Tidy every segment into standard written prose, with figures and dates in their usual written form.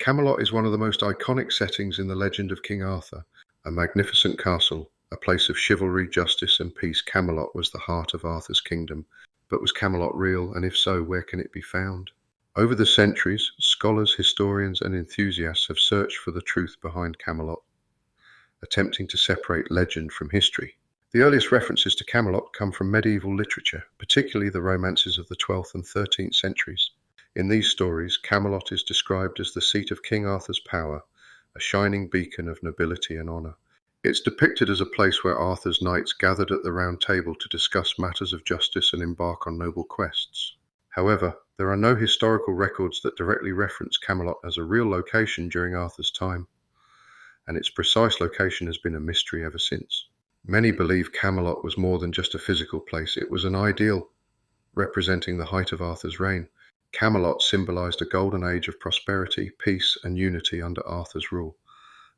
Camelot is one of the most iconic settings in the legend of King Arthur. A magnificent castle, a place of chivalry, justice, and peace, Camelot was the heart of Arthur's kingdom. But was Camelot real, and if so, where can it be found? Over the centuries, scholars, historians, and enthusiasts have searched for the truth behind Camelot, attempting to separate legend from history. The earliest references to Camelot come from medieval literature, particularly the romances of the 12th and 13th centuries. In these stories, Camelot is described as the seat of King Arthur's power, a shining beacon of nobility and honour. It's depicted as a place where Arthur's knights gathered at the Round Table to discuss matters of justice and embark on noble quests. However, there are no historical records that directly reference Camelot as a real location during Arthur's time, and its precise location has been a mystery ever since. Many believe Camelot was more than just a physical place. It was an ideal representing the height of Arthur's reign. Camelot symbolized a golden age of prosperity, peace, and unity under Arthur's rule.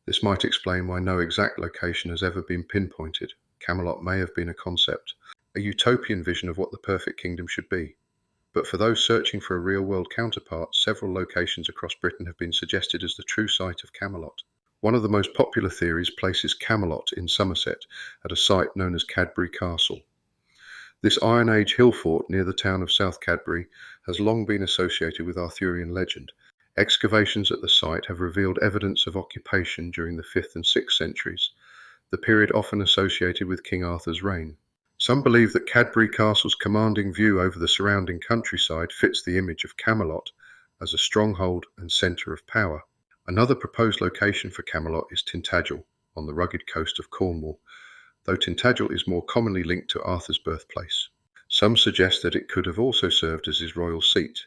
This might explain why no exact location has ever been pinpointed. Camelot may have been a concept, a utopian vision of what the perfect kingdom should be. But for those searching for a real-world counterpart, several locations across Britain have been suggested as the true site of Camelot. One of the most popular theories places Camelot in Somerset at a site known as Cadbury Castle. This Iron Age hill fort near the town of South Cadbury has long been associated with Arthurian legend. Excavations at the site have revealed evidence of occupation during the 5th and 6th centuries, the period often associated with King Arthur's reign. Some believe that Cadbury Castle's commanding view over the surrounding countryside fits the image of Camelot as a stronghold and centre of power. Another proposed location for Camelot is Tintagel, on the rugged coast of Cornwall, though Tintagel is more commonly linked to Arthur's birthplace. Some suggest that it could have also served as his royal seat.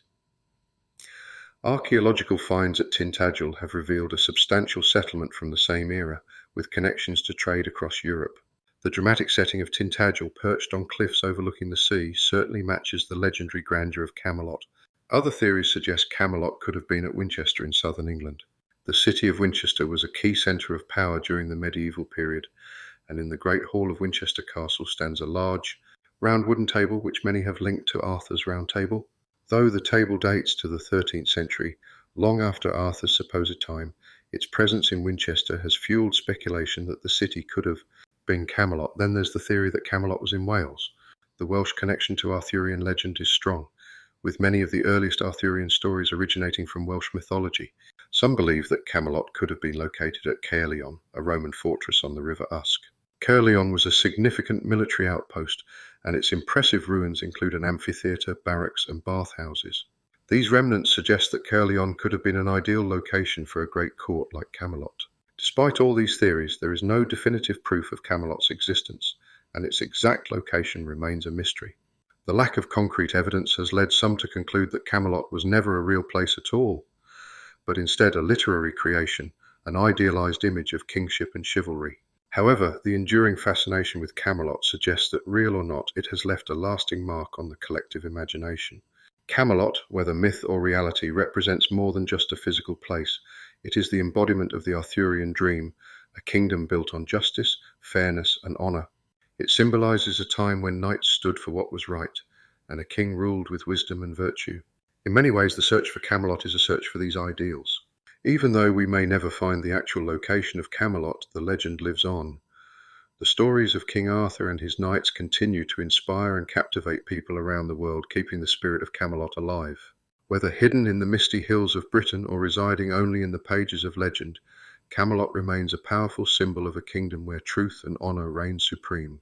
Archaeological finds at Tintagel have revealed a substantial settlement from the same era, with connections to trade across Europe. The dramatic setting of Tintagel, perched on cliffs overlooking the sea, certainly matches the legendary grandeur of Camelot. Other theories suggest Camelot could have been at Winchester in southern England. The city of Winchester was a key centre of power during the medieval period, and in the Great Hall of Winchester Castle stands a large, round wooden table which many have linked to Arthur's Round Table. Though the table dates to the 13th century, long after Arthur's supposed time, its presence in Winchester has fueled speculation that the city could have been Camelot. Then there's the theory that Camelot was in Wales. The Welsh connection to Arthurian legend is strong, with many of the earliest Arthurian stories originating from Welsh mythology. Some believe that Camelot could have been located at Caerleon, a Roman fortress on the River Usk. Caerleon was a significant military outpost, and its impressive ruins include an amphitheatre, barracks, and bathhouses. These remnants suggest that Caerleon could have been an ideal location for a great court like Camelot. Despite all these theories, there is no definitive proof of Camelot's existence, and its exact location remains a mystery. The lack of concrete evidence has led some to conclude that Camelot was never a real place at all, but instead a literary creation, an idealized image of kingship and chivalry. However, the enduring fascination with Camelot suggests that, real or not, it has left a lasting mark on the collective imagination. Camelot, whether myth or reality, represents more than just a physical place. It is the embodiment of the Arthurian dream, a kingdom built on justice, fairness, and honour. It symbolizes a time when knights stood for what was right, and a king ruled with wisdom and virtue. In many ways, the search for Camelot is a search for these ideals. Even though we may never find the actual location of Camelot, the legend lives on. The stories of King Arthur and his knights continue to inspire and captivate people around the world, keeping the spirit of Camelot alive. Whether hidden in the misty hills of Britain or residing only in the pages of legend, Camelot remains a powerful symbol of a kingdom where truth and honour reign supreme.